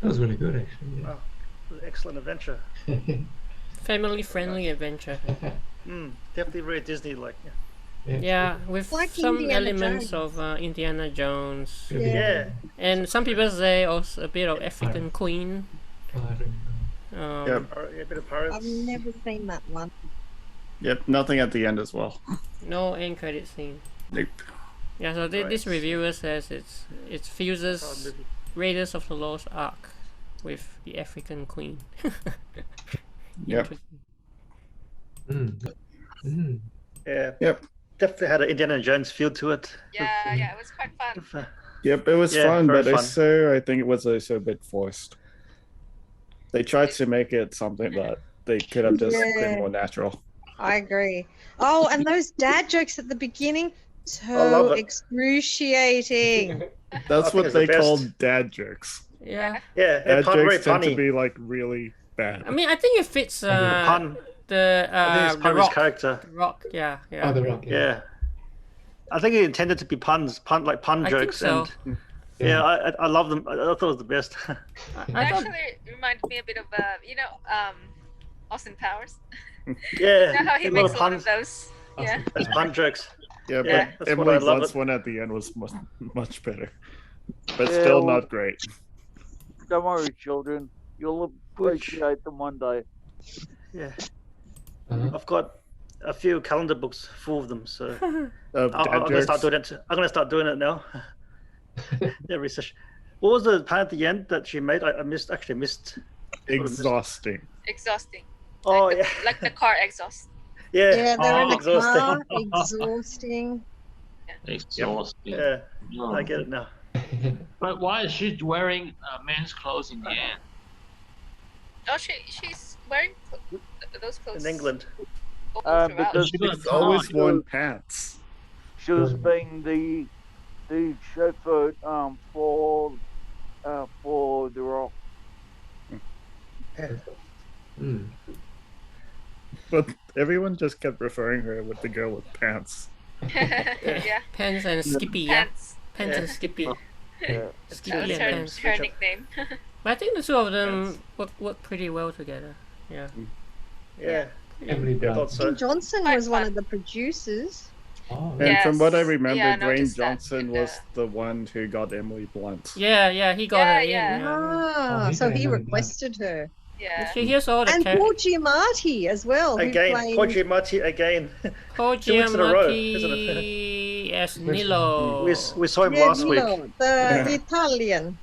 That was really good, actually. Yeah. Oh, excellent adventure. Family-friendly adventure. Definitely very Disney-like. Yeah, with Like some Indiana elements Jones. of Indiana Jones. Yeah. And some people say also a bit of African Queen. Yeah, a bit of pirates. I've never seen that one. Yep, nothing at the end as well. No end credit scene. Nope. Yeah, so this reviewer says it fuses Raiders of the Lost Ark with the African Queen. Yep. Yeah. Yep. Definitely had an Indiana Jones feel to it. Yeah, it was quite fun. Yep, it was Yeah, fun, very but fun. also I think it was also a bit forced. They tried to make it something that they could have just been more natural. I agree. Oh, and those dad jokes at the beginning, love so it. excruciating. That's think what it's the they call best. dad jokes. Yeah. Yeah, they're Dad very jokes tend funny. to be like really bad. I mean, I think it fits Pun. the I think it's the Pun's Rock. character. The Rock, yeah. Oh, the Rock. Yeah. I think it intended to be pun I think jokes, so. and I love them. I thought it was the best. I It thought, actually reminded me a bit of Austin Powers. Yeah, You know how he a lot makes of a lot of puns. those. Yeah. There's pun jokes. Yeah, Yeah, but that's what I Emily love Blunt's it. one at the end was much better. But still not great. Don't worry, children. You'll appreciate them one day. Yeah, Uh-huh. I've got a few calendar books full of them, so Of I'm dad gonna start jokes. doing it. I'm gonna start doing it now. Yeah, research. What was the pun at the end that she made? I missed. Exhausting. Exhausting. Oh like yeah, like the car exhaust. yeah. Yeah, they're in the car, exhausting. exhausting. Yeah, I get it now. But why is she wearing men's clothes in the end? Oh, she's wearing those clothes In England. all throughout. Because She got It's always worn pants. she was being the chauffeur for the Rock. But everyone just kept referring her with the girl with pants. Yeah. Pants and Skippy, yeah. Pants. Pants and Skippy. Yeah. Skippy That was and Pants. her nickname. But I think the two of them work pretty well together. Yeah. Yeah. Emily I Blunt. thought so. Johnson Quite was one fun. of the producers. Oh, And from what I Yes. remember, Yeah, I Dwayne noticed that Johnson in was the one who got Emily Blunt. Yeah, he got Yeah, her in. yeah. Ah, Oh, so he okay. requested her. Yeah. Actually, here's all the And Paul Giamatti as well. who Again, played- Paul Giamatti again. Paul 2 weeks in a row, Giamatti as Nilo. We saw him Yeah, last week. Nilo, the Italian.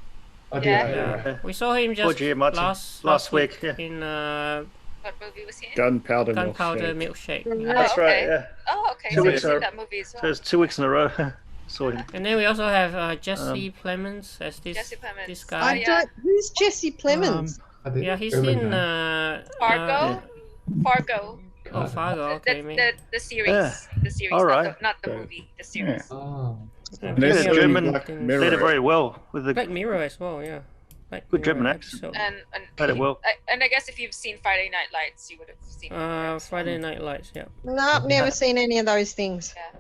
I did. Yeah. Yeah. We saw him Paul just Giamatti last week, week yeah. in What movie was he in? Gunpowder Gunpowder Milkshake. Milkshake. Yeah. That's okay. right. Yeah. Oh, okay. 2 So weeks you've in a seen row. that movie as So well. it's 2 weeks in a row. Saw him. And then we also have Jesse Plemons as Jesse Plemons. this Oh, I guy. yeah. don't. Who's Jesse Plemons? I did. Yeah, he's Remember in that. Fargo. Fargo. Oh, Fargo. Okay, The series. Yeah. The series. All not right. the, not the movie. The series. Oh. And This then the we German have Black in Mirror. Played it very well with the Black Mirror as well. Yeah. Black Good Mirror German accent. episode. And played it well. I guess if you've seen Friday Night Lights, you would have seen. Friday Night Lights. Yeah. Nope, never seen any of those things. Yeah.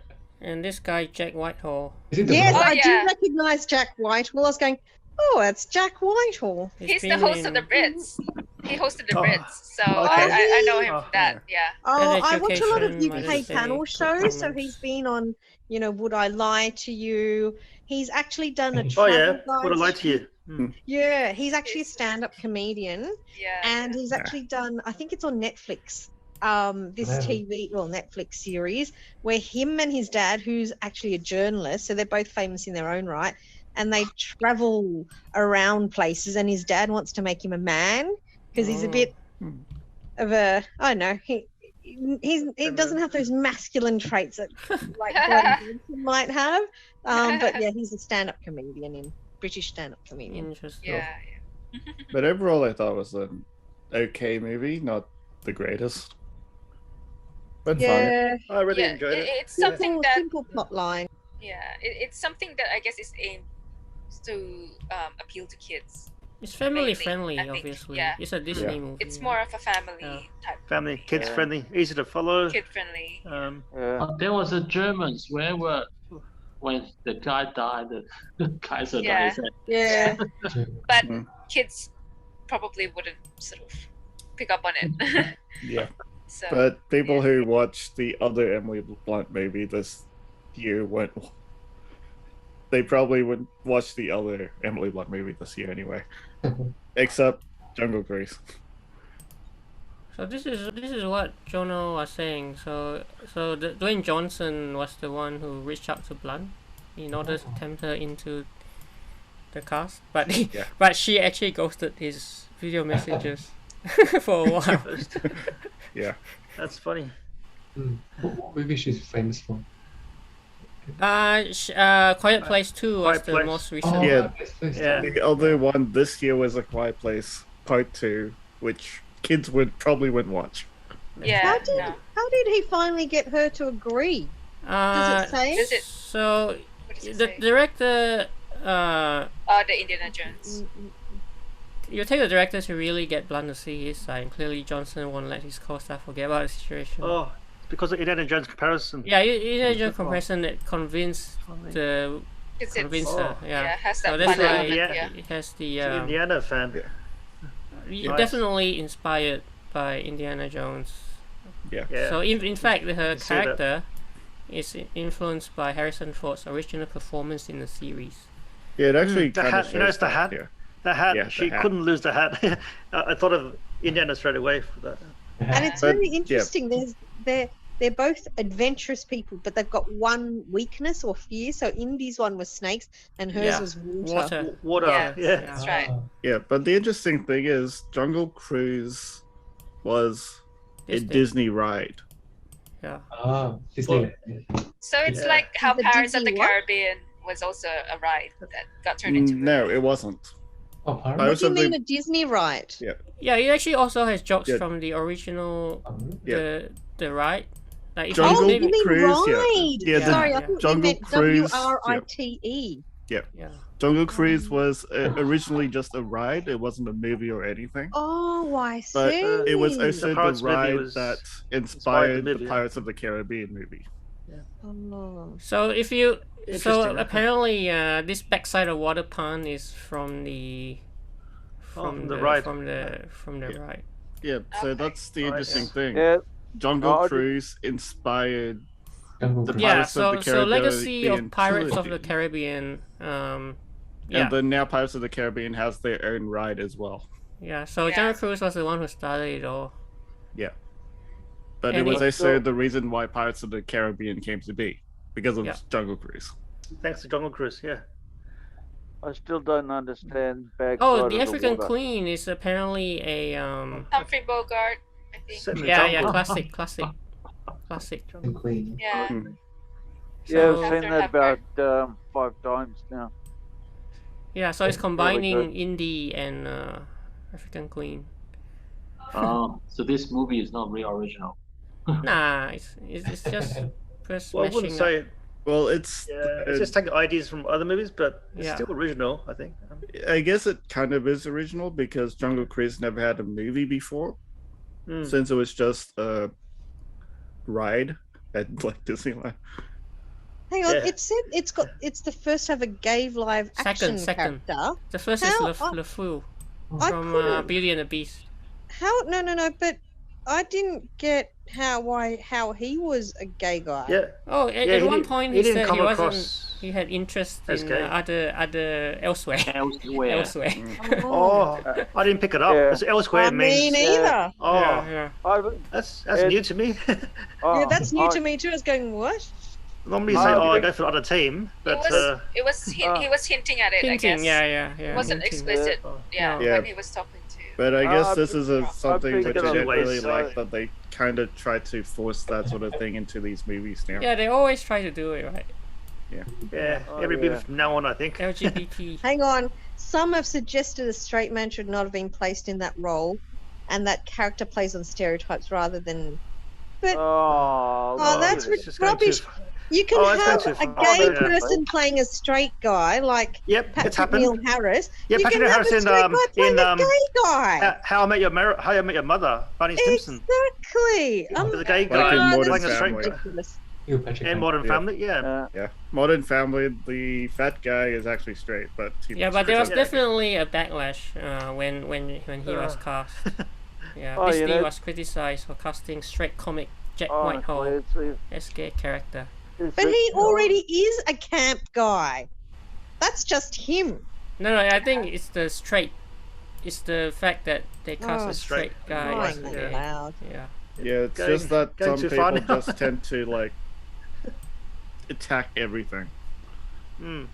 And this guy Jack Whitehall. Is it the Yes, Rock? Oh, I yeah. do recognise Jack Whitehall. I was going, oh, it's Jack Whitehall. He's the been host of in- the Brits. He hosted the Oh, Brits, so okay. I know him Oh, from that. Yeah. Oh, Ed I watch a lot of Education, UK Mother's Day, panel shows. So Plemons. he's been on, Would I Lie to You? He's actually done a Oh travel yeah. guide. Would I lie to you? Yeah, he's actually a stand-up comedian, Yeah. and he's actually done. I think it's on Netflix. This Wow. Netflix series where him and his dad, who's actually a journalist, so they're both famous in their own right, and they travel around places. And his dad wants to make him a man because he's a bit of a, I don't know, he doesn't have those masculine traits that like Dwayne Johnson might have. But yeah, he's a stand-up comedian, British stand-up comedian. Interesting. Yeah. But overall, I thought it was an okay movie, not the greatest. But fun. Yeah, I really Yeah, enjoyed it. It's something that simple plot line. yeah, it's something that I guess is aimed to appeal to kids. It's family Mainly, friendly, I think, obviously. yeah. It's a Disney Yeah. movie. It's more of a family Yeah. type, Family, kids friendly, easy to follow. kid friendly. Yeah. There was a Germans. Where were when the guy died, the Kaiser Yeah. died. Yeah. But Mm. kids probably wouldn't sort of pick up on it. Yeah. So But people who watched the other Emily Blunt movie this year went. They probably wouldn't watch the other Emily Blunt movie this year anyway, except Jungle Cruise. So this is what Jono was saying. So Dwayne Johnson was the one who reached out to Blunt in order to tempt her into the cast, but Yeah. but she actually ghosted his video messages for a while. Yeah. That's funny. What movie she's famous for? Quiet Place 2 was Quiet the Place. most recent. Oh, Yeah. Yeah. The other one this year was A Quiet Place Part 2, which kids probably wouldn't watch. yeah, How did he finally get her to agree? Does it say? Is it- So what does it the say? director, The Indiana Jones. you take the director to really get Blunt to see his side. Clearly, Johnson won't let his co-star forget about the situation. Oh, because of Indiana Jones comparison. Yeah, Indiana Jones comparison that convinced her. It's Yeah. yeah, has that So that's fun why element, yeah. yeah. it has the It's an Indiana fan. Nice. definitely inspired by Indiana Jones. Yeah. Yeah. So in fact, her can see that. character is influenced by Harrison Ford's original performance in the series. Yeah, it actually The kind of hat, you know, it's the hat. Yeah. The hat. Yeah, the She hat. couldn't lose the hat. I thought of Indiana straight away for that. And it's But, very yeah. interesting. They're both adventurous people, but they've got one weakness or fear. So Indy's one was snakes, and hers Yeah. was water. Water. Water. Yeah. Yeah. That's right. Yeah, but the interesting thing is Jungle Cruise was a Disney. Disney ride. Yeah. Disney. So it's Yeah. like how The Pirates of the Disney what? Caribbean was also a ride that got turned into. No, it wasn't. Oh, What Pirates do you of the- mean a Disney ride? Yeah, it actually also has jokes Yeah. from the original Yeah. the ride. Like if Jungle Oh, you mean Cruise, yeah. ride? Yeah, the- Sorry, I yeah. thought you Jungle meant Cruise, yeah. WRITE. yeah. Jungle Cruise was originally just a ride. It wasn't a movie or anything. Oh, I see. But it was also The the Pirates movie ride was that inspired inspired the the movie, yeah. Pirates of the Caribbean movie. Oh. So if you Interesting. apparently this backside of water pond is from the from the ride. from the Yeah. ride. Yeah, so Okay. that's the Nice. interesting thing. Yeah, Jungle Oh, I did- Cruise inspired Jungle The Cruise. Yeah, Pirates of so the so Caribbean legacy of Pirates of the trilogy. Caribbean. Yeah, and then now Pirates of the Caribbean has their own ride as well. yeah. So Yeah. Jungle Cruise was the one who started it all. But And it was it- also the reason why Pirates of the Caribbean came to be, because of Yeah. Jungle Cruise. Thanks to Jungle Cruise. Yeah. I still don't understand backside Oh, of the African water. Queen is apparently a Humphrey Bogart, I think. Set in the yeah jungle. classic. The Queen. Yeah. Mm. Yeah, I've So- seen that about 5 times now. Yeah, so it's Really combining good. Indy and African Queen. Oh, so this movie is not really original. Nah, it's just first Well, I mashing wouldn't up. say. Well, it's It's just taking ideas from other movies, but it's Yeah. still original, I think. I guess it kind of is original because Jungle Cruise never had a movie before, Mm. since it was just a ride at like Disneyland. Hang on, Yeah. it said it's the first ever gay live action Second. character. The first How- is Le Fou I from couldn't- Beauty and the Beast. How? No, but I didn't get how he was a gay guy. Yeah. Oh, at Yeah, he one didn't- point he he didn't said come he wasn't. across He had interest as in gay. other elsewhere. Elsewhere. Elsewhere. Oh, I didn't pick it up. Yeah. It's elsewhere I mean, means. either. Oh, Yeah. that's It- new to me. Oh, Yeah, that's new I- to me too. I was going, what? Normally you say, Oh, "Oh, I okay. go for the other team," but It was he was hinting at it, I Hinting, guess. yeah. It wasn't hinting. explicit. Oh. Yeah, Yeah. when he was talking to. But I guess I this is something think which it I other didn't really ways, like, that they kind of try to force that sort of thing into these movies now. Yeah, they always try to do it right. yeah, Oh, every yeah. movie from now on, I think. LGBT. Hang on. Some have suggested a straight man should not have been placed in that role, and that character plays on stereotypes rather than. But Oh, that's it's just going rubbish. too far. you can Oh, it's have going too a far. gay Oh, yeah. person playing a straight guy, like Yep, it's Patrick happened. Neil Harris. Yeah, you Patrick can Neil have Harris a in, straight guy playing a in, gay guy. How I Met Your Mother, Barney Stinson. Exactly. The gay Like guy in Oh, Modern playing a Family. straight. ridiculous. Neil Patrick And Harris. Modern Yeah. Family, yeah. Yeah, Modern Family. The fat guy is actually straight, but he Yeah, but there was Yeah. definitely a backlash when he was cast. Yeah, Oh, you Disney know- was criticized for casting straight comic Jack Honestly, Whitehall it's, as gay character. But he already is a camp guy. That's just him. No, I think it's the straight. It's the fact that they cast Oh, a straight guy Right, as Crying yeah. gay. loud. Yeah. Yeah, it's Going- just that going some too far people now. just tend to like attack everything. Mm.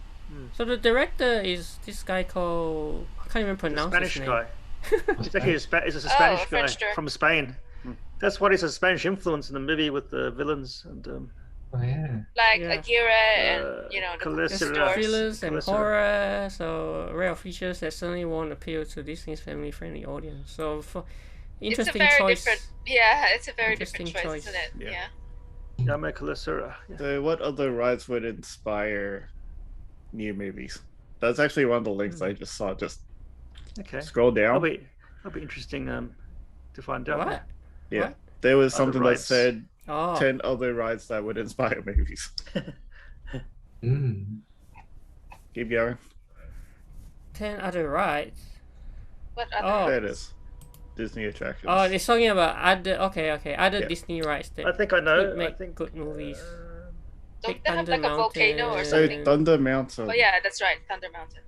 So the director is this guy called, I can't even The pronounce Spanish his name. guy. He's actually he's a Oh, Spanish a guy French director. from Spain. Hmm. That's what is a Spanish influence in the movie with the villains and Oh yeah. Like Yeah. Akira and the Collet, There's Serra. thrillers and Colosseum. horror, so rare features that certainly won't appeal to Disney's family-friendly audience. So for interesting it's a very choice. different. Yeah, it's a very Interesting different choice, choice. isn't it? Yeah. Yeah. Jaume, Collet, Serra. Yeah. So, what other rides would inspire new movies? That's actually one of the links I just saw. Just Okay. scroll down. That'll be interesting to find out. What? Yeah, What? there was Other something that rides. said Oh, 10 other rides that would inspire movies. Mm. Keep going. 10 other rides. What Oh. other? There it is. Disney attractions. Oh, it's talking about other. Okay, other Yeah. Disney rides I that think I know. could I make think good movies. Don't Big they have Thunder like a volcano or Mountain. Say something? Thunder Mountain. Oh yeah, that's right, Thunder Mountain.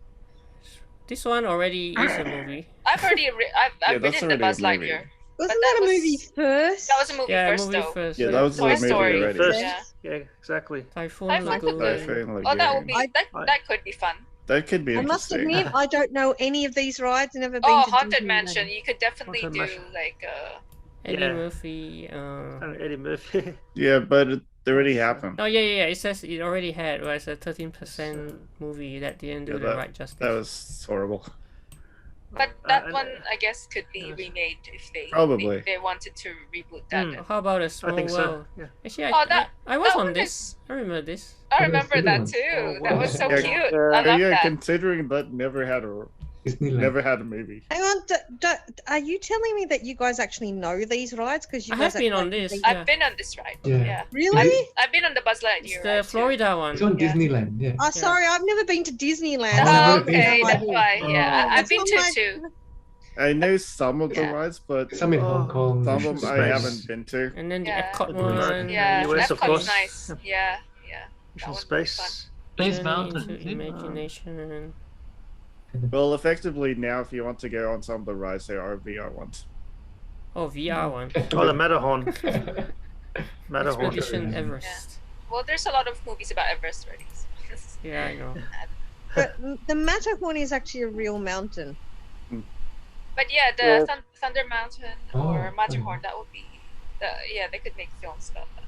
This one already is a movie. I've already I've that's ridden the already a Buzz movie. Lightyear. Wasn't that that a was- movie first? That was a movie Yeah, first movie though. first. Yeah, that was Toy a movie Story. already. First. Yeah. Yeah, exactly. Typhoon Typhoon Lagoon. Lagoon. Typhoon Oh, that would Lagoon. be that could be fun. That could be I must interesting. admit, I don't know any of these rides. Never been Oh, to Haunted Disneyland. Mansion. You could definitely Haunted do Mansion. like Eddie Yeah. Murphy. Eddie Murphy. Yeah, but it already happened. Oh yeah. It says it already had. Well, it's a 13% movie that didn't do Yeah, the right justice. That was horrible. but that and- one I guess could be remade if they Probably. if they wanted to reboot that. Hmm. How about a small I think so. world? Yeah. Actually, Oh, I was that on one this. is- I remember this. I Oh, remember that's that good too. one. That was so Yeah. cute. Yeah. I love yeah, that. considering that never had a movie. Hang on, are you telling me that you guys actually know these rides? Because you I guys have been act on like this. these- Yeah. I've been on this ride. Yeah. Yeah. Really? I've been on the Buzz Lightyear It's ride the too. Florida one. It's on Yeah. Disneyland. Yeah. Oh, sorry, I've never been to Disneyland. Oh, Oh, okay, Yeah. that's why. Yeah, Oh. I've been It's to on my- two. I know some of the Yeah. rides, but Some in Oh, Hong Kong. some of them I Space. haven't been to. And then the Yeah. Epcot Right. one. Yeah, US, of Epcot's course. nice. Yeah. Mission That would be fun. Space. Space Journey Mountain. into is it? Imagination. Well, effectively now, if you want to go on some of the rides, there are VR ones. Oh, VR one. Oh, the Matterhorn. Matterhorn. Expedition Everest. Well, there's a lot of movies about Everest already. Yeah, I know. But the Matterhorn is actually a real mountain. But yeah, the Yeah. Thunder Mountain Oh, or Matterhorn, that would be. Yeah, they could make films about that.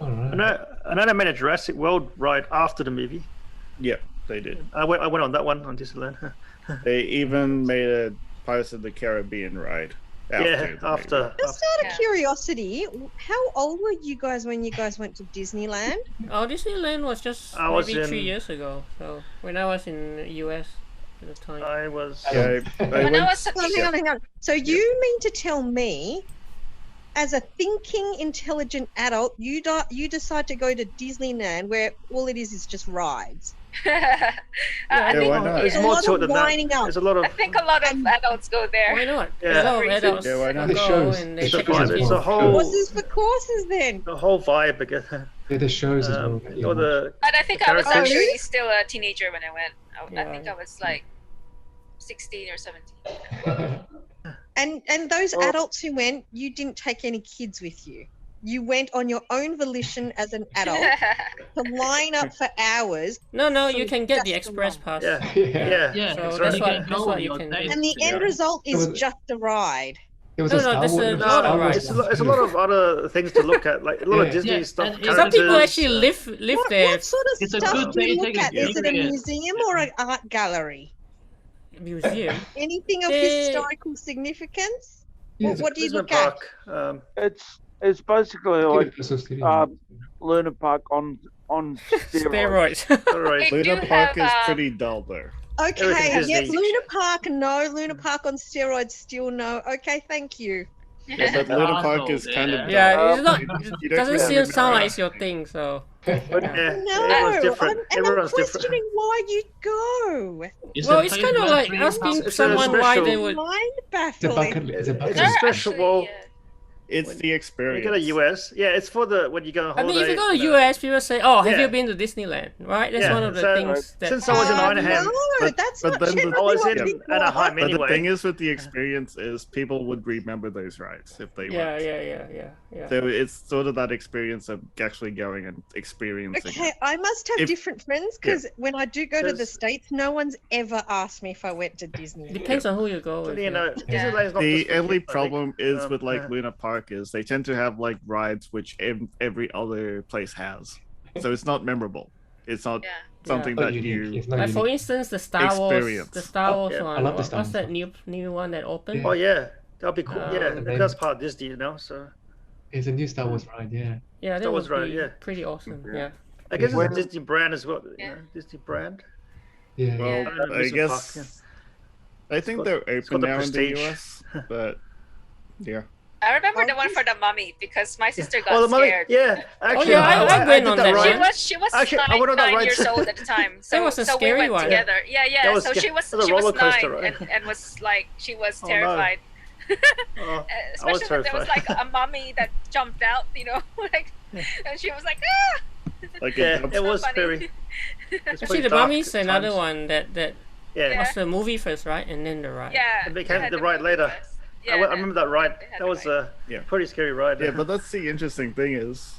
All right. I know they made a Jurassic World ride after the movie. Yeah, they did. I went on that one on Disneyland. They even made a Pirates of the Caribbean ride. Yeah, the movie. after. Just out of Yeah. curiosity, how old were you guys when you guys went to Disneyland? Oh, Disneyland was just I was maybe 3 in- years ago. So when I was in the US at the time. I was. Yeah, I When I went, was a Well, hang on. So you mean to tell me, as a thinking, intelligent adult, you decide to go to Disneyland where all it is just rides? I Yeah, think why not? There's A more lot to it of than that. wheeling up. There's a lot of. I think a lot of adults go there. Why not? Yeah. A lot of adults Yeah, why not? The go shows. and they It's a check shows out as vibe. the It's a well. whole. Horses for courses, then. The whole vibe again. Yeah, the shows as well. All the. But I think The I was characters. actually still a teenager when I went. I Yeah. think I was like 16 or 17. And those Well- adults who went, you didn't take any kids with you. You went on your own volition as an adult to line up for hours, No, So you can get the just express the pass. Yeah. yeah. Yeah. So that's that's right. what- can that's go what on you your can day. do. and the end Yeah. result is was- just a ride. There was No, a no, Star there's a Wars. lot of Star rides. Wars There's a lot of other things to look at, like a lot of Yeah. Disney Yeah, stuff. and Some people characters, actually live there. What sort of It's a stuff good do you way to look take at? a Is it a experience. museum or an art gallery? Museum. Anything of They- historical significance? Yeah, What do you Amusement look at? park. It's basically like Universal Studios. Luna Park on steroids. Steroids. All right. They Luna do Park have, is pretty dull there. Okay, Everything yes, Disney. Luna Park, no. Luna Park on steroids, still no. Okay, thank you. Yeah, but Luna Park is kind of Yeah, it's not. You It don't doesn't really sound like remember. it's your thing. So. Yeah, No, everyone's different. I'm Everyone's different. questioning why you go. Well, it's kind of like asking It's a someone why special- they would. Mind It's a baffling. bucket list. It's a bucket It's a list. special. Well, It's the you experience. go to US. Yeah, it's for the when you go on I holiday. mean, if you go to you know. US, people say, "Oh, have Yeah. you been to Disneyland?" Right? That's Yeah, one of the so- things that. Since I was in Anaheim, No, but- that's but not then the- generally I was what in people Anaheim But the anyway. thing is with the experience is people would remember those rides if they Yeah, went. yeah. So it's sort of that experience of actually going and experiencing. Okay, I must have If- different friends because when I do go to the There's- States, no one's ever asked me if I went to Disney. Depends on who you go with. You yeah. know, Disneyland's not The just for only kids, I think. problem is with like yeah. Luna Park is they tend to have like rides which every other place has, so it's not memorable. It's not Yeah. something Not that unique. you. It's not Like for unique. instance, the Star Wars, Experience. the Star Wars yeah. one. I love the What- Star What's Wars that new one that opened? Oh yeah, that'll be cool. yeah, Um, that's part of Disney, you know. So It's a new Star Wars ride, yeah. Yeah, that Star would Wars ride, be yeah. pretty awesome. Yeah. Yeah. I guess When- it's a Disney brand as well. Yeah. You know, Disney brand. Yeah. Well, Yeah. I Amusement guess park, I think got- they're got open the now in the prestige. US, but yeah. I remember the Oh, one for the mummy because my sister got Oh, the mummy. scared. Yeah, actually, yeah, I went did on that that ride. one. She was Actually, I went on that nine ride years too. old at the time. So, was a so scary we went one. together. Yeah, That was so sca- she was that was a she was roller coaster, 9 right? and was like she was Oh, no. terrified. Oh, I was Especially when there was terrified. like a mummy that jumped out, you know, like, and she was like, ah. Like Yeah, a it was funny. very. It's Actually, pretty the dark Mummy's at another times. one that Yeah, Yeah. was the movie first, right, and then the ride. Yeah. It became had the the ride movie later. first. I Yeah, remember that ride. they had That the was ride. a pretty scary ride. Yeah, but that's the interesting thing is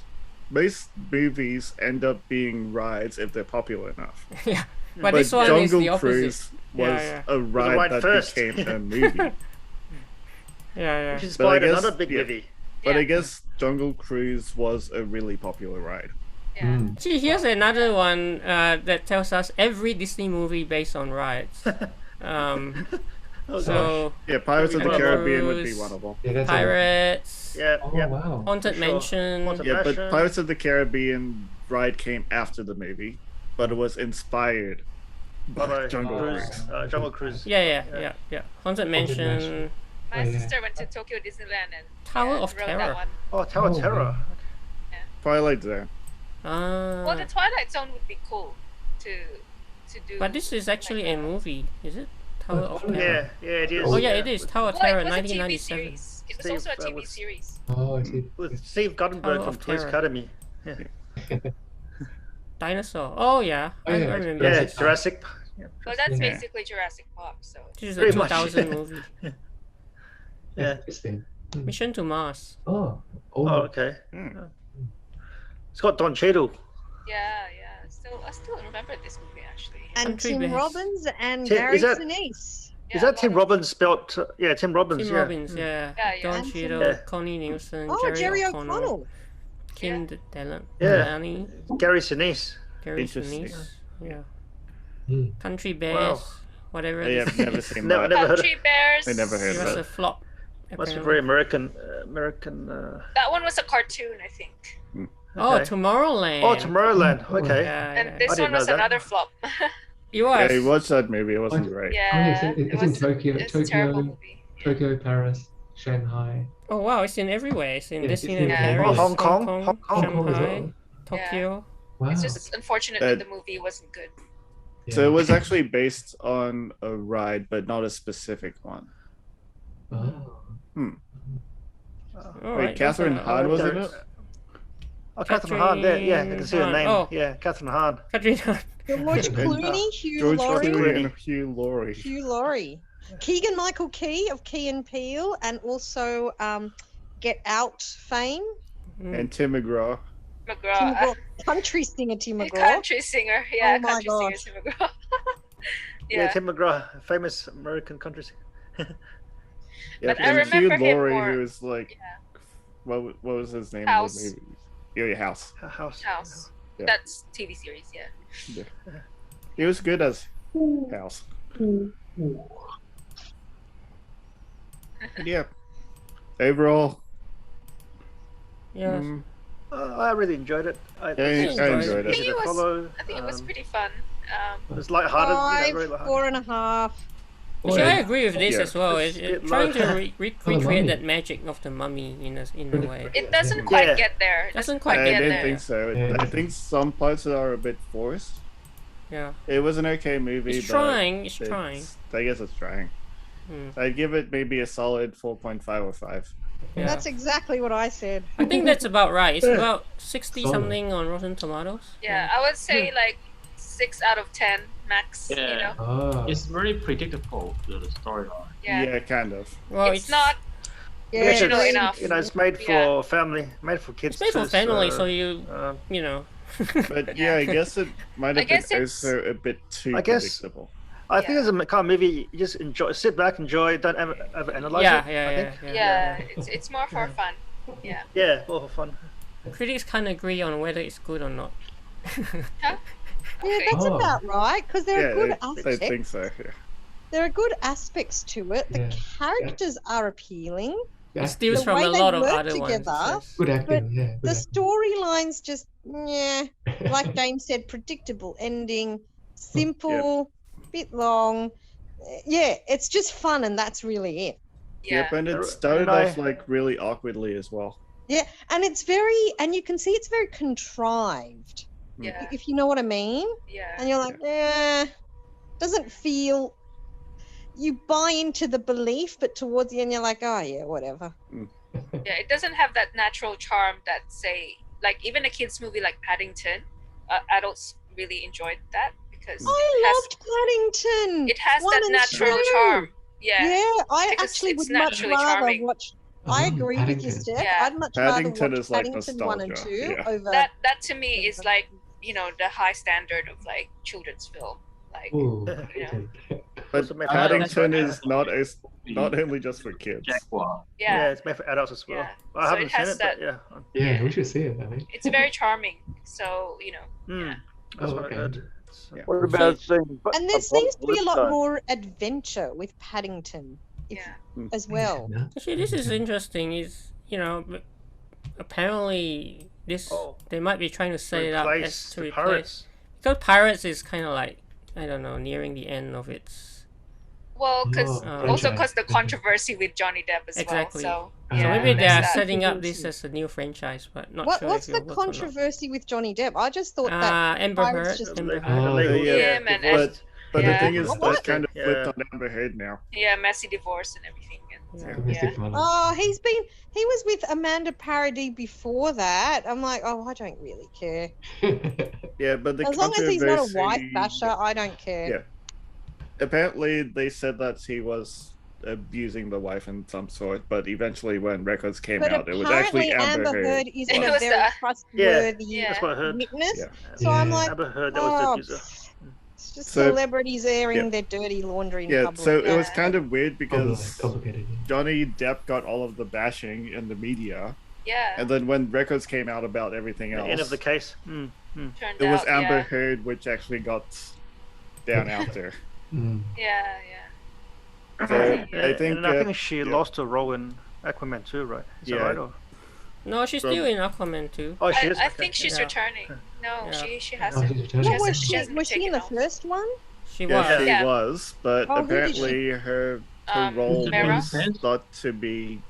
most movies end up being rides if they're popular enough. Yeah. But this one is Jungle the opposite. Cruise was Yeah, a ride ride that first. became a movie. Yeah. Which inspired guess- another big yeah. movie. But Yeah. I guess Jungle Cruise was a really popular ride. Yeah. Mm. Actually, here's another one that tells us every Disney movie based on rides. Oh, So Yeah, Pirates of the Jungle Caribbean would be Cruise, one of them. Yeah, that's Pirates, yeah, Oh, yeah. wow. Haunted Sure. Mansion. Haunted Yeah, but Mansion. Pirates of the Caribbean ride came after the movie, but it was inspired by Bye-bye. Jungle Cruise. Cruise. Jungle Cruise. Yeah. Haunted Haunted Mansion, Mansion. My Oh, yeah. sister went to Tokyo Disneyland and Tower of rode Terror. that one. Oh, Tower of Oh, Terror. wow. Twilight Zone. Well, the Twilight Zone would be cool to do. But this is actually a movie, is it? Tower of Terror. Yeah, it is. Oh yeah, it is. Tower of well, Terror, it was a TV 1997. series. It was Steve, also a that TV was- series. Oh, I see. With Steve Guttenberg Tower from of Police Terror. Academy. Dinosaur. Oh yeah, Oh, I yeah, remember. Yeah, Jurassic Park. Jurassic. Yeah, Well, that's Yeah. basically Jurassic Park. So This is a Pretty much. 2000 movie. Yeah. Interesting. Mission to Mars. Oh. Oh, Oh, okay. Hmm. It's got Don Cheadle. yeah. I still remember this movie actually. And Country Tim Bears. Robbins and Tim- Gary is that- Sinise. Yeah, Is that Tim well, Robbins spelt? Yeah, Tim Robbins. Tim yeah. Robbins, yeah. Yeah. Don And Tim- Cheadle, Yeah. Connie Nielsen, Oh, Jerry O'Connell, O'Connell. Kim Yeah. Delaney, Gary Sinise. Gary Interesting. Sinise. Yeah. Hmm. Country Bears, Wow. whatever. I it have is. never seen Never- that. never heard of- Country Bears. I never heard It of was it. a flop. Must be apparently. very American. American. That one was a cartoon, I think. Oh, Okay. Tomorrowland. Oh, Tomorrowland. Oh, Okay. Yeah, And yeah. this I didn't one was know that. another flop. It was. Yeah, I watched that movie. It wasn't great. yeah. Oh, yes, it's in was- Tokyo. It's a terrible Tokyo, movie. Tokyo, Paris, Shanghai. Oh wow, it's in everywhere. It's in Yeah, it's Disneyland in Paris, Oh, Hong Kong. Hong Hong Kong. Hong Kong as Shanghai, well. Tokyo. Wow. It's just unfortunately Uh, the movie wasn't good. So it was actually based on a ride, but not a specific one. Oh. All Wait, right, Catherine that's Hahn was in okay. it? Oh, Catherine Hahn. There. Yeah, I can see her Hahn. name. Oh. Yeah, Catherine Hahn. Catherine Hahn. George Clooney, Hugh George Laurie. Clooney and Hugh Laurie. Hugh Laurie. Keegan Michael Key of Key and Peele, and also Get Out fame. And Tim McGraw. Tim McGraw. McGraw, country singer Tim A McGraw. country singer. Yeah, Oh my country singer gosh. Tim McGraw. Yeah, yeah. Tim McGraw, famous American country singer. Yeah, But I and remember Hugh him Laurie, more- who was like, what was his name? in the House. movie? Yeah, House. House. House. Yeah. That's TV series, yeah. He was good as House. But yeah. Overall, Yeah. I really enjoyed it. I I enjoyed I it. think it was, follow. I think it was pretty fun. It was lighthearted. You know, very 5, lighthearted. 4.5. Oh, Actually, I yeah. agree with this Yeah. as well. It's It's a bit trying low. to recreate mummy. that magic of the mummy in a way. It doesn't Yeah. quite Yeah. get there. It Doesn't doesn't quite quite get I get didn't there. think so. Yeah. I think some parts are a bit forced. Yeah, It was an okay movie, it's but trying. It's trying. I guess it's trying. Hmm. I'd give it maybe a solid 4.5 or 5. Yeah. That's exactly what I said. I think that's about right. It's about 60 Solid. something on Rotten Tomatoes. Yeah, I would say like 6 out of 10 max. You Yeah. know. Ah. It's very predictable, the storyline. Yeah. Kind of. Well, It's not Yeah, original agreed. enough. You know, it's made for family, made for kids. It's made for too, family, so you uh, know. But yeah, I guess it might I have been guess it's- also a bit too I guess- predictable. I think Yeah. it's a kind of movie you just enjoy, sit back, enjoy, don't ever analyze Yeah, it. yeah, I yeah, think. Yeah, it's more for fun. Yeah. Yeah, all for fun. Critics can't agree on whether it's good or not. Yeah, Okay. that's Oh. about right because there are good Yeah, I aspects. think so. Yeah. There are good aspects to it. The Yeah. characters are appealing. It steals The from way a they lot of work other ones. together, yes. Good acting, yeah. Good The acting. storylines just, yeah, like James said, predictable ending, simple, bit long. Yeah, it's just fun, and that's really it. Yeah. Yep, and it And started I- off like really awkwardly as well. Yeah, and it's very, and you can see it's very contrived, Yeah. if you know what I mean. Yeah. And you're like, doesn't feel. You buy into the belief, but towards the end, you're like, oh yeah, whatever. Yeah, it doesn't have that natural charm that say like even a kids movie like Paddington, adults really enjoyed that because I loved Paddington. it has one that and natural two. charm. Yeah. Yeah, I Because actually it's would much naturally rather charming. watch. I Oh, agree with you, Paddington. Steph. Yeah. I'd much rather Paddington watch is like Paddington 1 and nostalgia, 2 yeah. over. That to me is like, you know, the high standard of like children's film. Like Ooh, Yeah. Paddington. But Also made for Paddington adults. is not only just for kids. Jaguar. Yeah, yeah. it's made for adults as well. Yeah. I So haven't it has seen it, that- but yeah. Yeah, Yeah. we should see it, I think. It's very charming. So, you know, Hmm. That's Oh, what okay. I heard. So- Yeah. What about saying? And there seems to be a lot more adventure with Paddington yeah. as well. No? Actually, this is interesting. Is apparently this Oh. they might be trying to set it up as Replace to the replace pirates. because Pirates is kind of like I don't know nearing the end of its. Well, because Oh, also franchise. because the controversy with Johnny Depp as Exactly. well. So So So yeah, maybe they there's are that. setting up this as a new franchise, but not sure What's if the it'll work or not. controversy with Johnny Depp? I just thought that Amber Pirates Heard. just- Amber The Heard. Oh, legal- yeah, man, divorce. But Yeah. the thing is, What? that kind of flipped Yeah. on Amber Heard now. Yeah, messy divorce and everything. And Yeah. Domestic violence. Oh, he was with Amanda Paradis before that. I'm like, oh, I don't really care. Yeah, but the As long as he's not a wife controversy- basher, I don't care. Yeah. Apparently, they said that he was abusing the wife in some sort, but eventually, when records came But out, it was apparently actually Amber Heard. isn't It a was very the- trustworthy Yeah. That's what I heard. witness. Yeah. So I'm Yeah. like, Amber Heard, that was the oh, abuser. it's just So- celebrities airing yeah. their dirty laundry in Yeah, public. so it was Yeah. kind of weird because Complicated. Yeah. Johnny Depp got all of the bashing in the media, yeah, and then when records came out about everything The else, end of the case. turned it was out, Amber yeah. Heard which actually got down out there. Mm. Yeah. So Yeah, I think and I uh, think she yeah. lost her role in Aquaman too, right? Is that Yeah. right? Or... No, she's From- still in Aquaman too. Oh, she is. I okay. think she's Yeah. returning. No, Yeah. she Oh, hasn't. she's returning. She What was hasn't- she? hasn't Was she in taken the off. first one? She yeah, was. she Yeah. was, but Oh, who did she- apparently her role Mera? was thought to be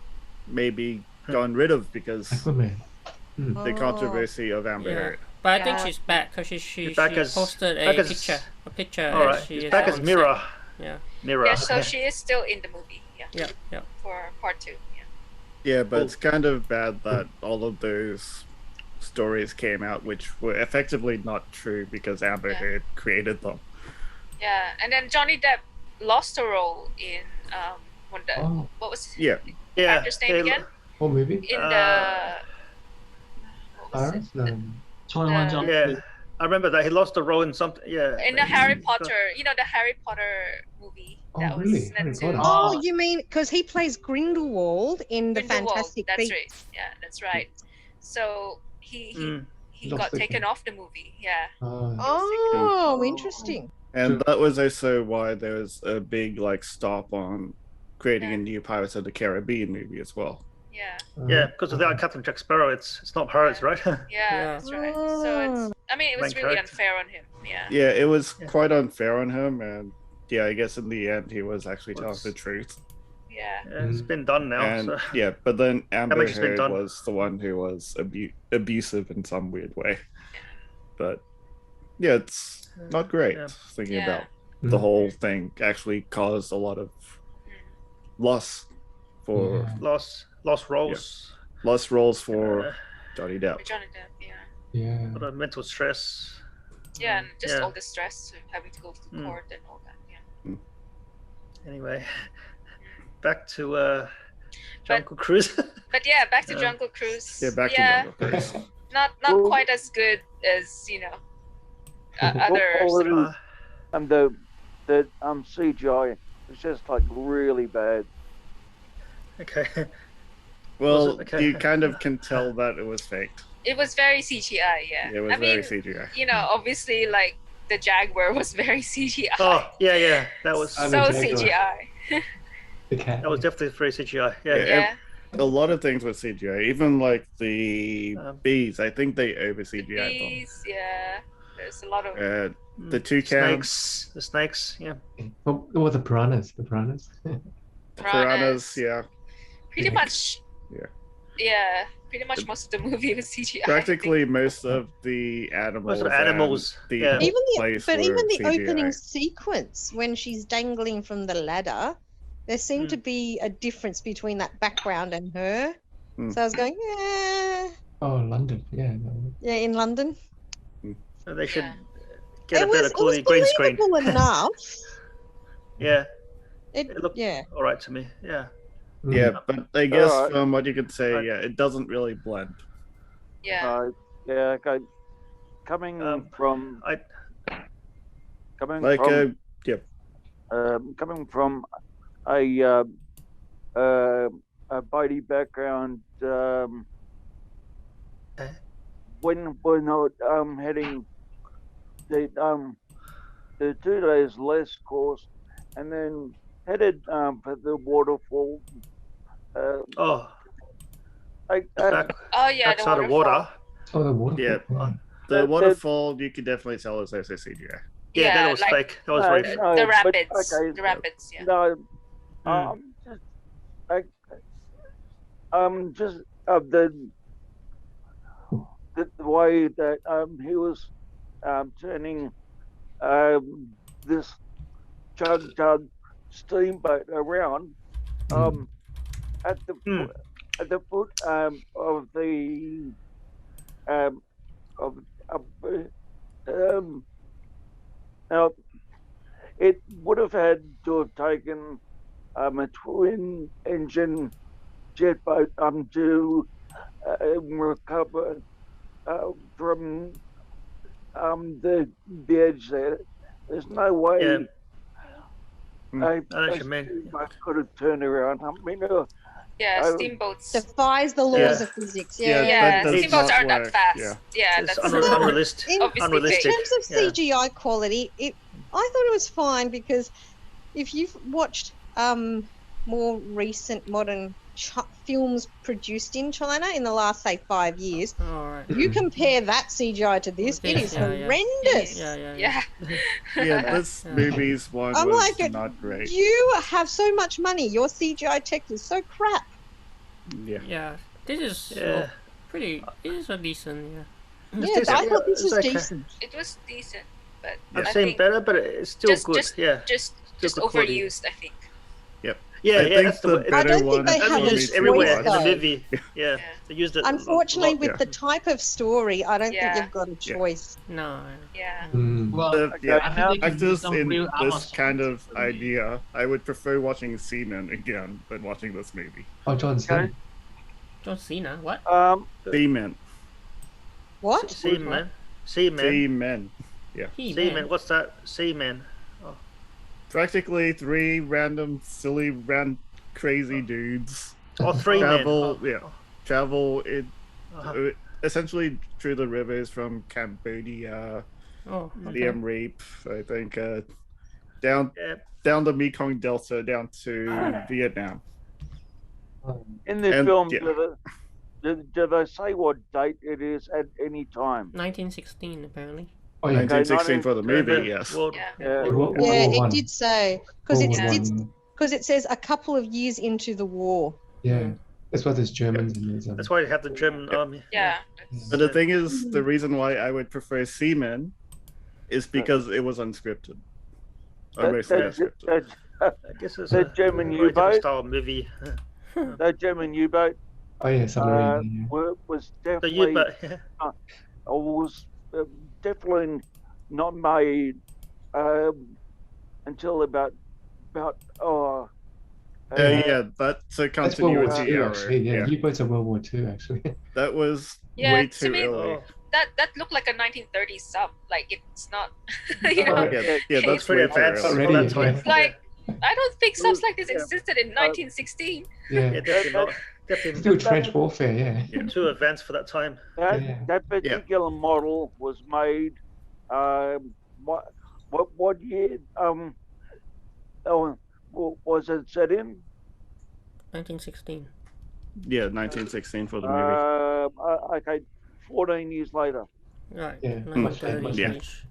maybe gone rid of because Aquaman. the Oh. controversy of Amber Yeah. Heard. But I think Yeah. she's back because she She's back as- posted back a as- picture. All that right. she She's is back on as set. Mira. Yeah. Mira. Yeah, so she is still in the movie. Yeah, Yeah. for part 2. Yeah. Yeah, but Cool. it's kind of bad that all of those stories came out, which were effectively not true because Amber Yeah. Heard created them. Yeah, and then Johnny Depp lost a role in when the Oh, what was Yeah, Yeah. actor's name again? what movie? In Uh, the what was it? Pirates? No. 21 Jump Street. Yeah. I remember that he lost the role in something. Yeah. In the Harry Potter, you know, the Harry Potter movie Oh, that really? was Harry meant to. Potter. Oh, Oh. you mean because he plays Grindelwald in the Grindelwald, Fantastic that's Beasts? right. Yeah, that's right. So he Mm. he Lost got the taken kid. off the movie. Yeah. Oh, interesting. and that was also why there was a big stop on creating Yeah. a new Pirates of the Caribbean movie as well. Yeah. Yeah, because without Captain Jack Sparrow, it's not pirates, right? Yeah, Yeah. that's right. So it's I mean it was Main really character. unfair on him. Yeah. Yeah, it was Yeah. quite unfair on him, and yeah, I guess in the end he was actually telling What's- the truth. Yeah. Yeah, it's been done now. And So. yeah, but then Amber much has been Heard done? was the one who was abusive in some weird way. But yeah, it's not great Yeah. thinking Yeah. about the whole thing actually caused a lot of loss for Lost roles. lost roles for Johnny Depp. For Johnny Depp, yeah. Yeah. A lot of mental stress. Yeah, and just Yeah. all the stress of having to go to court and all that. Yeah. Anyway, back to Jungle Cruise. But yeah, back to Yeah. Jungle Cruise. Yeah, back to Jungle Cruise. Not Well- quite as good as other. Well, Uh, and the CGI is just like really bad. okay. Well, Okay. you kind of can tell that it was faked. It was very CGI. Yeah. It was I very mean, CGI. obviously, like the Jaguar was very CGI. Oh yeah, that was And so the Jaguar. CGI. The cat. that was definitely very CGI. Yeah. Yeah. Yeah. A lot of things with CGI, even like the bees. I think they over The CGI bees, yeah. There's a lot of. them. The toucans, The snakes. Yeah. Oh, the piranhas. The piranhas. piranhas, yeah. Pretty much. Yeah. Yeah. Pretty much most of the movie was CGI. Practically most of the animals. Most of the animals, and the yeah. Even the place but were even the CGI. opening sequence when she's dangling from the ladder, there seemed to be a difference between that background and her. So I was going, yeah, Oh, London. Yeah. No. yeah, in London. So they should Yeah. get a better It was quality green screen. believable enough. Yeah. It It looked yeah. all right to me. Yeah. Yeah, but I guess Alright. from what you could say, Alright. yeah, it doesn't really blend. Yeah. Yeah, okay. Coming from I coming Like, from yeah, coming from a bitey background, when we're not heading the 2 days less course, and then headed for the waterfall. oh I, back Oh yeah, the backside of waterfall. water. Oh, the water. Yeah. the That- waterfall you could definitely tell is also CGI. Yeah, Yeah, that was like- fake. That was No, very no. fake. The but, rapids. okay, The rapids. Yeah. no, just the way that he was turning this chug steamboat around at the foot of the now it would have had to have taken a twin engine jet boat to recover from the edge there. There's no way Yeah. I I know what you mean. could have turned around. I mean, Yeah, Oh. steamboats. Defies the laws Yeah. of physics. Yeah, Yeah. Yeah, that does steamboats not aren't that work, fast. yeah. Yeah, It's that's unrealistic. In- obviously In Unrealistic. terms of Yeah. CGI quality, I thought it was fine because if you've watched more recent modern films produced in China in the last, say, 5 years, All right. you compare that CGI to this, it is Yeah, yeah. horrendous. Yeah. Yeah. Yeah, this Yeah. movie's one I'm was like, not great. you have so much money. Your CGI tech is so crap. Yeah. Yeah. This is Yeah. pretty. It is a decent. Yeah. Yeah, decent. I thought this It's was okay. decent. It was decent, but I've I seen think better, but it's still just- good. just- yeah. just good quality. overused. I think. Yeah, I yeah. think That's the the way. I better don't think one they That's had a used choice, everywhere in the though. movie. Yeah. Yeah. They used it. Unfortunately, a lot, with yeah. the type of story, I don't Yeah. think you've got a choice. No. Yeah. Well, The, Okay, yeah, I think they can do actors some in real this Amazon kind of for me. idea, I would prefer watching Seamen again than watching this movie. Oh, John Cena. Okay. John Cena. What? Seamen. What? Seamen. Seamen. Seamen. What's that? Seamen. Practically three random, silly, crazy dudes Oh, 3 men. travel, Oh. yeah, travel in, Uh-huh. essentially through the rivers from Cambodia, Oh. the Okay. Reap, I think, down Yeah. down the Mekong Delta, down to Vietnam. in the And- film, yeah. do they say what date it is at any time? 1916 apparently. Oh yeah. 1916 for the movie, yes. World, Yeah. Yeah. World Yeah, War it One. did say because World it's War it's One. because it says a couple of years into the war. Yeah. That's why there's Germans in these. That's why you have the German army. Yeah. But the thing is, the reason why I would prefer Seamen is because it was unscripted. Or mostly unscripted. I guess it's The a German very different U-boat. style movie. That German U-boat Oh yeah, submarine. was The definitely U-boat, yeah. was definitely not made until about Yeah, that's a That's World War continuity Two error. actually. Yeah, U-boats are World War Two actually. That was Yeah, way to too me- early. Oh, That looked like a 1930s sub. Like it's not. Oh, Yeah, that's pretty way too advanced early. for Already, that time. yeah. Like I don't think subs like this Yeah. existed in 1916. Yeah. yeah, definitely not. Let's do Definitely a trench warfare. Yeah. too advanced for that time. Yeah. that particular model was made. What year? Was it set in? 1916. Yeah, 1916 for the movie. Okay, 14 years later. Right. Yeah, much later, 1930s. much later. ish.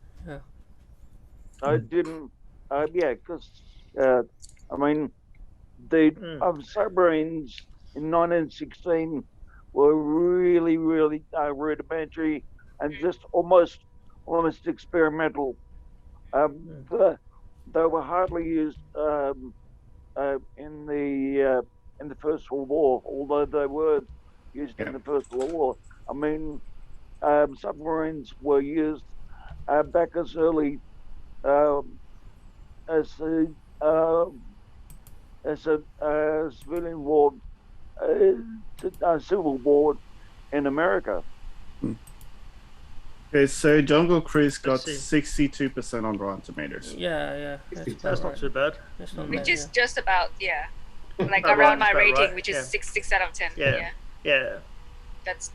I didn't. Because I mean, the submarines in 1916 were really, really rudimentary and just almost experimental. They were hardly used in the First World War, although they were used in the First World War. I mean, submarines were used back as early as a civilian war, civil war in America. Okay, so Jungle Cruise got Let's see. 62% on Rotten Tomatoes. Yeah. That's not too bad. That's not Mm. bad, Which is yeah. just about like About around my right, rating, right, which is yeah. 6 out of 10. Yeah. Yeah. That's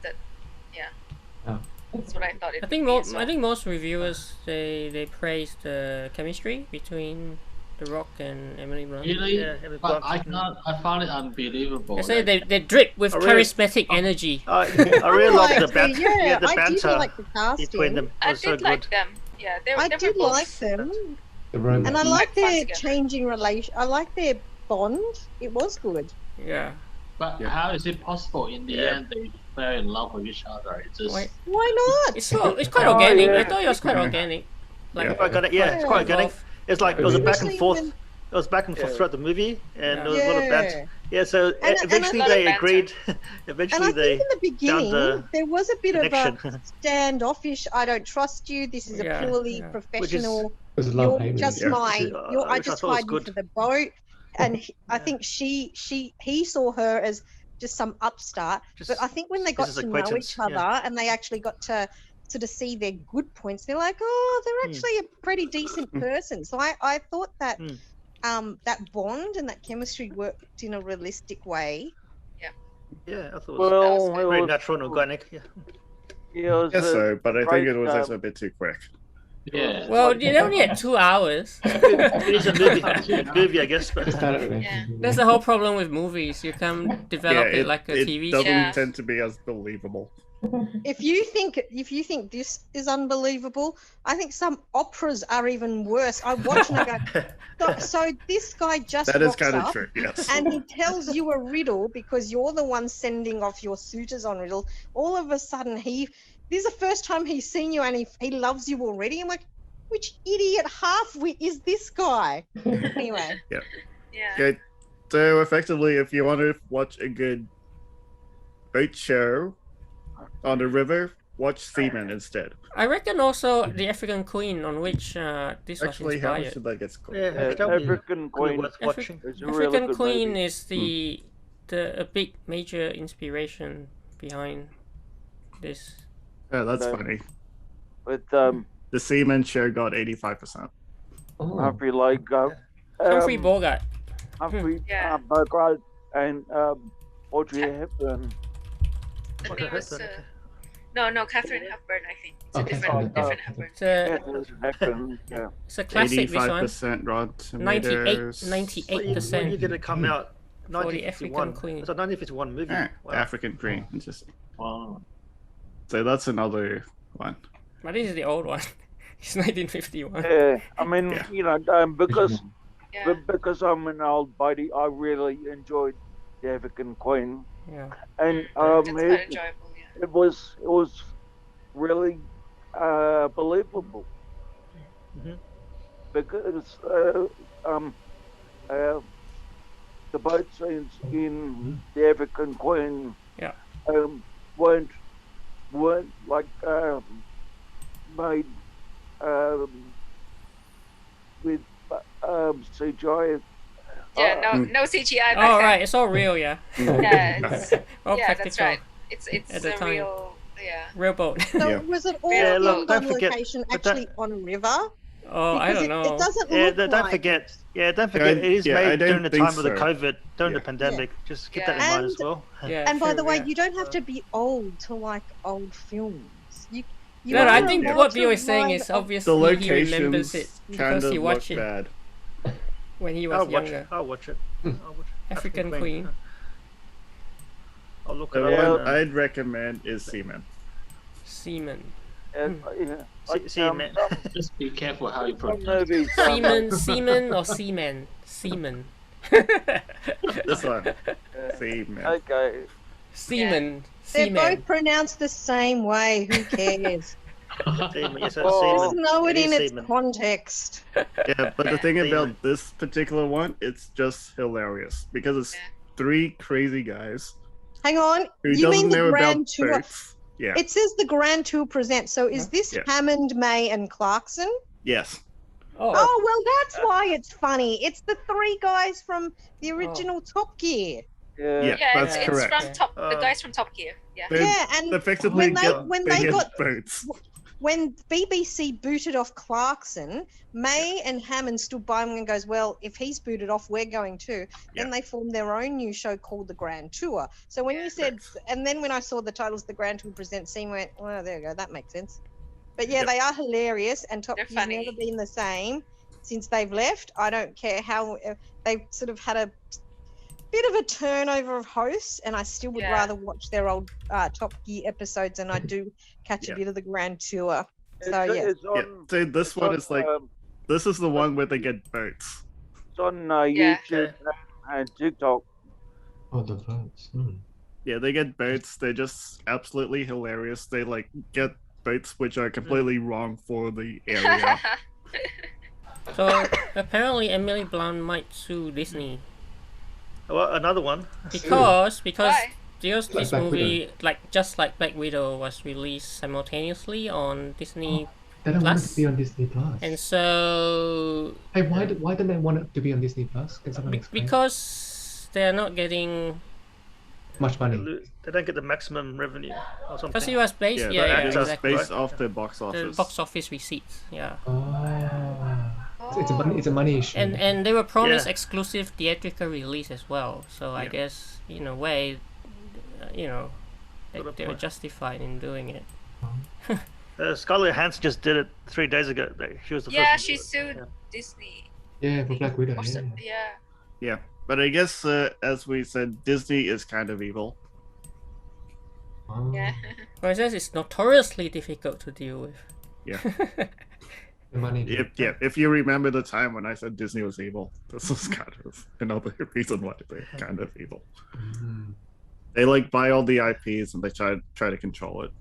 Oh. that's what I thought. I It think would be, so. I think most reviewers they praise the chemistry between The Rock and Emily Blunt. Really? Yeah, Emily But Blunt. I found it unbelievable. They say that- they drip with I really- charismatic energy. I really love the liked it, banter. yeah, the I did banter like the casting. between them I was so did like good. them. Yeah, they I were did both- like them, The romance. and I like fun their together. changing relation. I like their bond. It was good. Yeah. But Yeah. how is it possible in the Yeah. end they fell in love with each other? It's just Wait. Why not? It's quite organic. yeah. I thought it was quite organic. Like Yeah. Quite organic, yeah, it's quite organic. It's like it was a back and Especially forth. when- It was back and forth Yeah. through the movie, and Yeah. there was a lot of banter. Yeah, so And eventually I they like agreed. And Eventually I they think in the beginning the there was a bit of a connection. standoffish. I don't trust you. This is Yeah, a purely yeah. professional. It was a love You're hate. just yeah. my. You're, I Which I just thought was hired you good. for the boat, and I think he saw her as just some upstart. Just But I think when they got business to know acquaintance, each other yeah. and they actually got to sort of see their good points, they're like, oh, they're actually a pretty decent person. So I thought that Mm. that bond and that chemistry worked in a realistic way. Yeah, I thought it was Well, That very it was, natural and organic. Yeah. it was Yes, so, but I think great, it was also a bit too quick. yeah. well, they only had 2 hours. It's a movie, I guess. But It started with- Yeah. That's the whole problem with movies. You can't develop it like a TV doesn't show. Yeah. tend to be as believable. If you think this is unbelievable, I think some operas are even worse. I watch and I go, so this guy just That is rocks kind of up true, yes. and he tells you a riddle because you're the one sending off your suitors on riddles. All of a sudden, this is the first time he's seen you and he loves you already. I'm like, which idiot half-wit is this guy? Anyway, Yeah. Okay, so effectively, if you want to watch a good boat show on the river, watch Seamen instead. I reckon also the African Queen, on which this Actually, was how much inspired. did that get scored? Yeah, that would be African Queen worth watching. is a really African good Queen movie. is a big major inspiration behind this. Yeah, that's No. funny. With The Seamen share got 85%. Oh, Humphrey Lake, Humphrey Bogart. Humphrey Yeah. Bogart, and Audrey Hepburn. The Okay, name was that's okay. no, Catherine Hepburn. I think it's a Okay. different Oh, Hepburn. It's a, Hepburn, yeah. it's a classic, this one. 85% Rotten Tomatoes. 98%. When did it come out? For the African 1951. Queen. It's a 1951 movie. Ah, Wow. African Queen. Interesting. Wow. So that's another one. But this is the old one. It's 1951. Yeah, I mean, Yeah. you know, because Yeah. because I'm an old buddy, I really enjoyed the African Queen, Yeah. and It's quite enjoyable. Yeah. it was really believable Mhm. because the boat scenes in the African Queen Yeah. weren't like made with CGI. Yeah. No CGI. Back Oh, then. right. It's all real, yeah. Yeah. It's, All yeah, practical. that's right. It's At the a time. real. Yeah. Real boat. So Yeah. was it all Yeah, filmed look, don't on forget- location but that- actually on a river? Oh, I Because don't know. It doesn't Yeah, look don't like forget. it. Yeah, don't forget. It is I made don't during the think time of the so. COVID, during the Yeah. pandemic. Just keep that in Yeah. mind as well. Yeah, And by true, the way, yeah. you don't have to be old to like old films. You No, I are think allowed what to Bill is saying ride is a- obviously The he remembers locations it kind because of he look watched it bad. when he was I'll watch younger. it. I'll watch it. I'll watch it. African Queen. I'll look The it up. one I'd recommend is Seamen. Seamen. Seamen. Just be careful how you Some pronounce it. movies, Seamen or Seamen? Seamen. This one, Seamen. okay. Seamen. They're Seamen. both pronounced the same way. Who cares? Seamen. Yes, Oh. Just know it is in its Seamen. context. Yeah, but the thing Seamen. about this particular one, it's just hilarious because it's Yeah. 3 crazy guys Hang on. who You mean doesn't the know Grand about Tour? boats. Yeah. It says the Grand Tour presents. So is this Yeah. Hammond, May, and Clarkson? Yes. Oh, Oh, well, that's why it's funny. It's the 3 guys from the original Top Gear. Yeah, Yeah. Yeah, that's it's correct. from Top. The guys from Top Gear. Yeah. They Yeah, and effectively when they they get got boats. when BBC booted off Clarkson, May and Hammond stood by him and goes, "Well, if he's booted off, we're going too." Then Yeah. they formed their own new show called The Grand Tour. So when you said, and then when I saw the titles, The Grand Tour presents Seamen, I went, "Well, there you go, that makes sense." But yeah, Yep. they are hilarious, and Top They're Gear's funny. never been the same since they've left. I don't care how they've sort of had a bit of a turnover of hosts, and I still would Yeah. rather watch their old Top Gear episodes than I do catch Yeah. a bit of the Grand Tour. It's, So yeah, it's Yeah. on, So this it's one on, is like this is the one where they get boats. it's on Yeah. YouTube and TikTok. Oh, the boats. Yeah, they get boats. They're just absolutely hilarious. They like get boats which are completely wrong for the area. so apparently Emily Blunt might sue Disney Well, another one. because Why? this Like Black movie, just like Black Widow, was released simultaneously on Disney, They don't want it Plus? to be on Disney Plus. and so Hey, why don't they want it to be on Disney Plus? Can someone explain? because they're not getting Much money. They don't get the maximum revenue or something. because it was based, Yeah, yeah, it's just exactly. based off the box The office. box office receipts, yeah. Oh. It's a money issue. And they were promised Yeah. exclusive theatrical release as well. So I Yeah. guess in a way, they Got a were point. justified in doing it. Scarlett Johansson just did it 3 days ago. She was the Yeah, first. she sued Yeah. Disney. Yeah, for Black Widow. Or Yeah. some- yeah. Yeah, but I guess as we said, Disney is kind of evil. Oh. Yeah. For instance, it's notoriously difficult to deal with. Yeah. The money. If you remember the time when I said Disney was evil, this is kind of another reason why they're kind of evil. Mm. They like buy all the IPs and they try to control it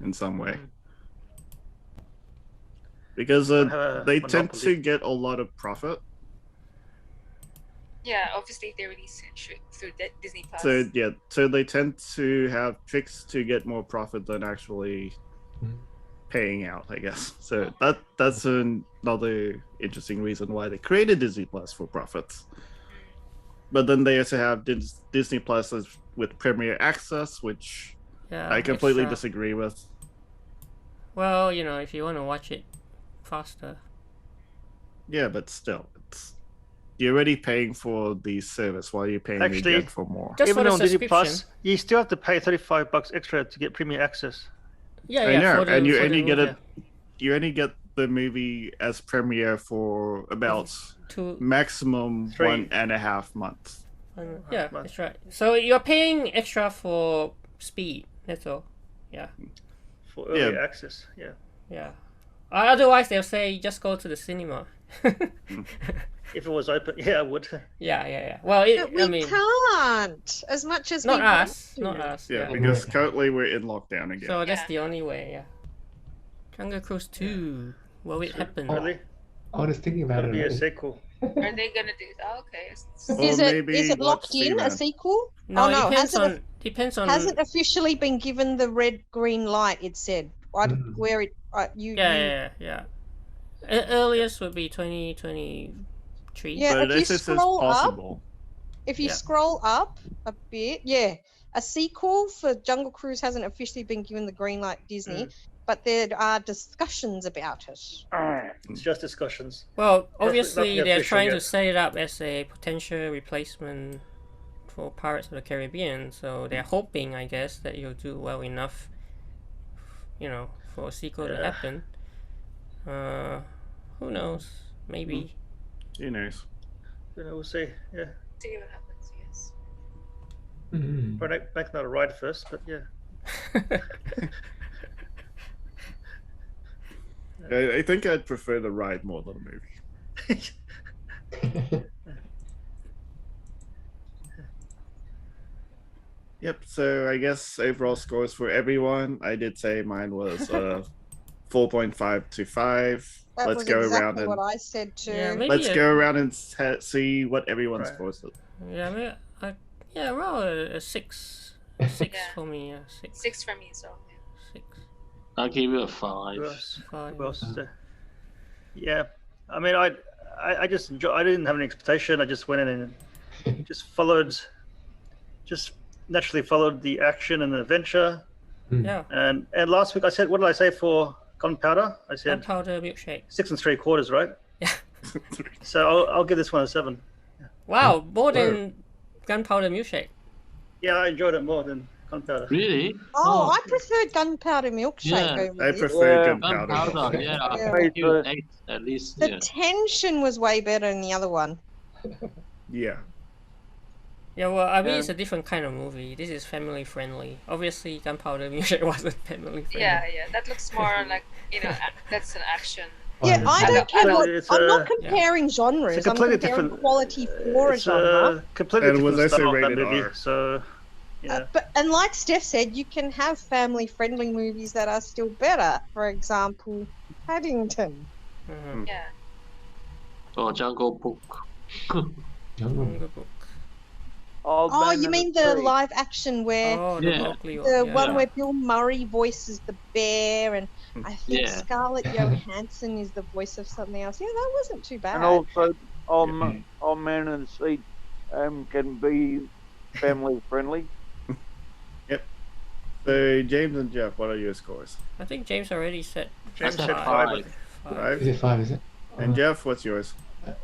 in some way. Because Have a they tend monopoly. to get a lot of profit. Yeah, obviously they release it through Disney Plus. So they tend to have tricks to get more profit than actually Mm. paying out, I guess. So that's another interesting reason why they created Disney Plus for profits. But then they also have Disney Plus with Premier Access, which Yeah, I completely extra. disagree with. Well, if you want to watch it faster. Yeah, but still, you're already paying for the service. Why are you paying Actually, again for more? Just Even for the on Disney subscription. Plus, you still have to pay $35 extra to get premium access. Yeah, I yeah. know, for the, and you for the only get movie. it. You only get the movie as premiere for about Two. maximum 3.5 months. Yeah, month. that's right. So you're paying extra for speed. That's all. Yeah, For early Yeah. access. Yeah. yeah. Otherwise, they'll say just go to the cinema. If it was open, yeah, I would. Yeah. Well, But we I mean, can't as much as not we us, want not to. us. Yeah, Yeah. because currently we're in lockdown again. So that's Yeah. the only way. Yeah. Jungle Cruise 2. Will it happen? Really? I was thinking about It'll it. be a already. sequel. Are they gonna do? Oh, okay. Or Is maybe it watch locked in a Seamen. sequel? No, Oh, it no, depends on. Hasn't officially been given the red green light. It said where it Yeah. Earliest would be 2023. Yeah, But if you this is scroll up, possible. if you Yeah. scroll up a bit, yeah, a sequel for Jungle Cruise hasn't officially been given the green light, Disney, but there are discussions about it. It's just discussions. Well, Nothing obviously they're official trying to yet. set it up as a potential replacement for Pirates of the Caribbean, so they're hoping, I guess, that you'll do well enough, for a sequel to Yeah. happen. Who knows? Maybe. Who knows? We'll see. Yeah, See what happens. Yes. Mhm. probably make another ride first, but yeah. I think I'd prefer the ride more than the movie. Yep, so I guess overall scores for everyone. I did say mine was 4.5 to 5. That Let's was go exactly around and what I said too. Yeah, maybe let's go around and see what everyone's Right. scores is. Yeah, well, a 6. 6 Yeah. for me. Yeah, 6. 6 for me. So yeah. 6. I'll give you a 5. Who else? 5. Who else is there? Yeah, I mean, I just enjoy. I didn't have any expectation. I just went in and just naturally followed the action and the adventure. Yeah. And last week I said, what did I say for Gunpowder? I said Gunpowder milkshake. 6 3/4, right? Yeah. So I'll give this one a 7. Wow, more than Gunpowder milkshake. Yeah, I enjoyed it more than Gunpowder. Really? Oh, I preferred Gunpowder Milkshake Yeah. over I this. prefer Yeah. Gunpowder. Gunpowder, yeah. I'll Yeah. give you an 8 at least. The Yeah. tension was way better in the other one. Yeah. Yeah, well, I mean, Yeah. it's a different kind of movie. This is family friendly. Obviously, Gunpowder milkshake wasn't family friendly. Yeah, that looks more like that's an action. Yeah, I don't care what. It's I'm a- not comparing genres. It's a I'm completely comparing different- quality for a It's genre. a completely And it was different also style that rated movie. R. So yeah, And like Steph said, you can have family-friendly movies that are still better. For example, Paddington. Mhm. Yeah. Or Jungle Book. Jungle. Jungle Book. Old Oh, Man you and mean the the Tree. live action where Oh, Yeah. the Mowgli the yeah. one where Bill Murray voices the bear, and I think Yeah. Scarlett Johansson is the voice of something else. Yeah, that wasn't too bad. And also, Old Man and the Sea can be family friendly. So James and Jeff, what are your scores? I think James already said. James said said 5. 5. 5. Is it 5? Is it? And Jeff, what's yours?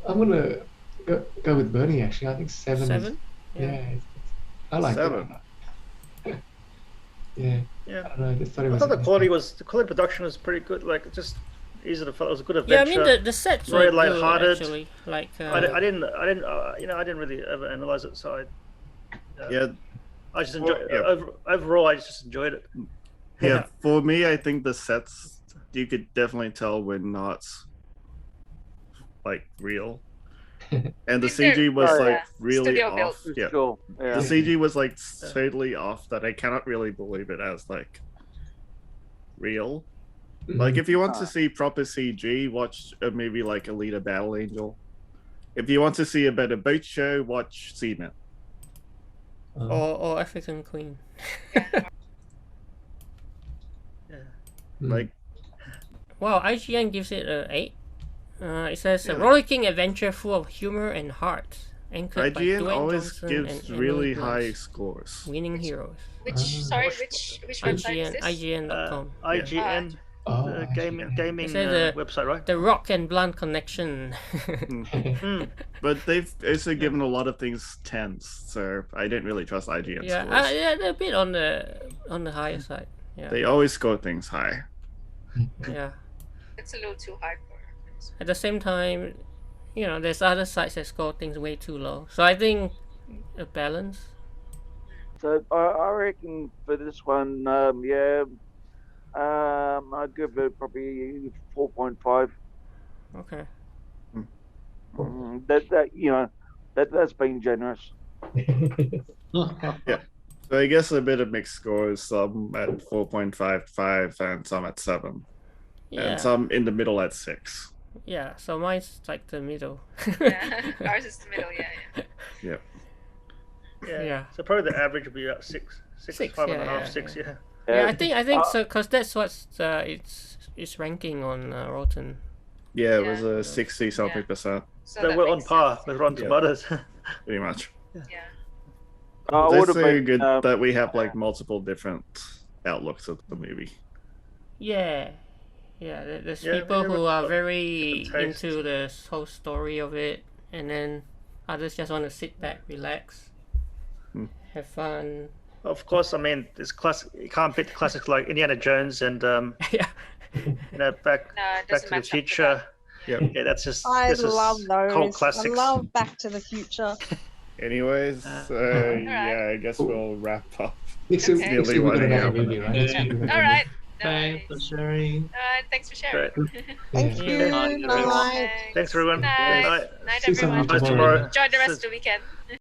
I'm gonna go with Bernie. Actually, I think 7. 7? Yeah. I like 7. it. Yeah. yeah. I don't know. I just thought it I was. thought the quality of production was pretty good. Like just easy to follow. It was a good Yeah, I adventure. mean the sets Very were good lighthearted. actually. Like I didn't I didn't really ever analyze it. So Yeah, I just enjoyed. Yeah. Overall, I just enjoyed it. yeah. For me, I think the sets you could definitely tell were not like real, and the They're- CG was yeah, like really studio built. off. Yeah, Sure. Yeah. the CG was like totally off that I cannot really believe it as like real. Like if you want to see proper CG, watch a movie like Alita Battle Angel. If you want to see a better boat show, watch Seamen. or African Queen. Like Wow, IGN gives it a 8. It says a Yeah. rollicking adventure full of humor and heart, anchored by IGN Dwayne always Johnson gives and really Emily high Blunt, scores. winning heroes. Which which website is IGN, this? IGN.com. IGN, Oh, the actually, gaming It says, website, right? The Rock and Blunt connection. Hmm. But they've also given a lot of things 10s, so I didn't really trust IGN yeah, scores. yeah, they're a bit on the higher side. Yeah, They always score things high. yeah. It's a little too high for. At the same time, there's other sites that score things way too low. So I think a balance. So I reckon for this one, I'd give it probably 4.5. Okay. That's been generous. Yeah. So I guess a bit of mixed scores, some at 4.55 and some at 7. Yeah. And some in the middle at 6. Yeah. So mine's like the middle. Yeah. Ours is the middle. Yeah. Yeah. Yeah. So probably the average would be about 6, Six, 5.5, yeah, 6. Yeah. Yeah, I think so, cause that's what's it's ranking on Rotten. Yeah, it was Yeah. a 60 something percent, So So that we're on makes par sense. with Rotten Yeah. Tomatoes. pretty much. Yeah. I would It's have very been good that we have like multiple different outlooks of the movie. Yeah. Yeah, there's Yeah, people who everyone's are got very different tastes. into the whole story of it, and then others just want to sit back, relax, have fun. Of course, I mean, it's classic. You can't beat the classics like Indiana Jones and Yeah. Back No, it to doesn't the match up to Future. that. Yep. Yeah, that's just I this is love those. cult classics. I love Back to the Future. Anyways, Alright. yeah, I guess we'll wrap up. Next week, Okay. next week we've got another Yeah. movie, right? Next week we've got All another right. Thanks for sharing. All right. Thanks for sharing. Great. Thank Yeah. you. Yeah. Night. Thanks everyone. Night. Night. Night, See you everyone. sometime tomorrow. Enjoy the rest of the weekend.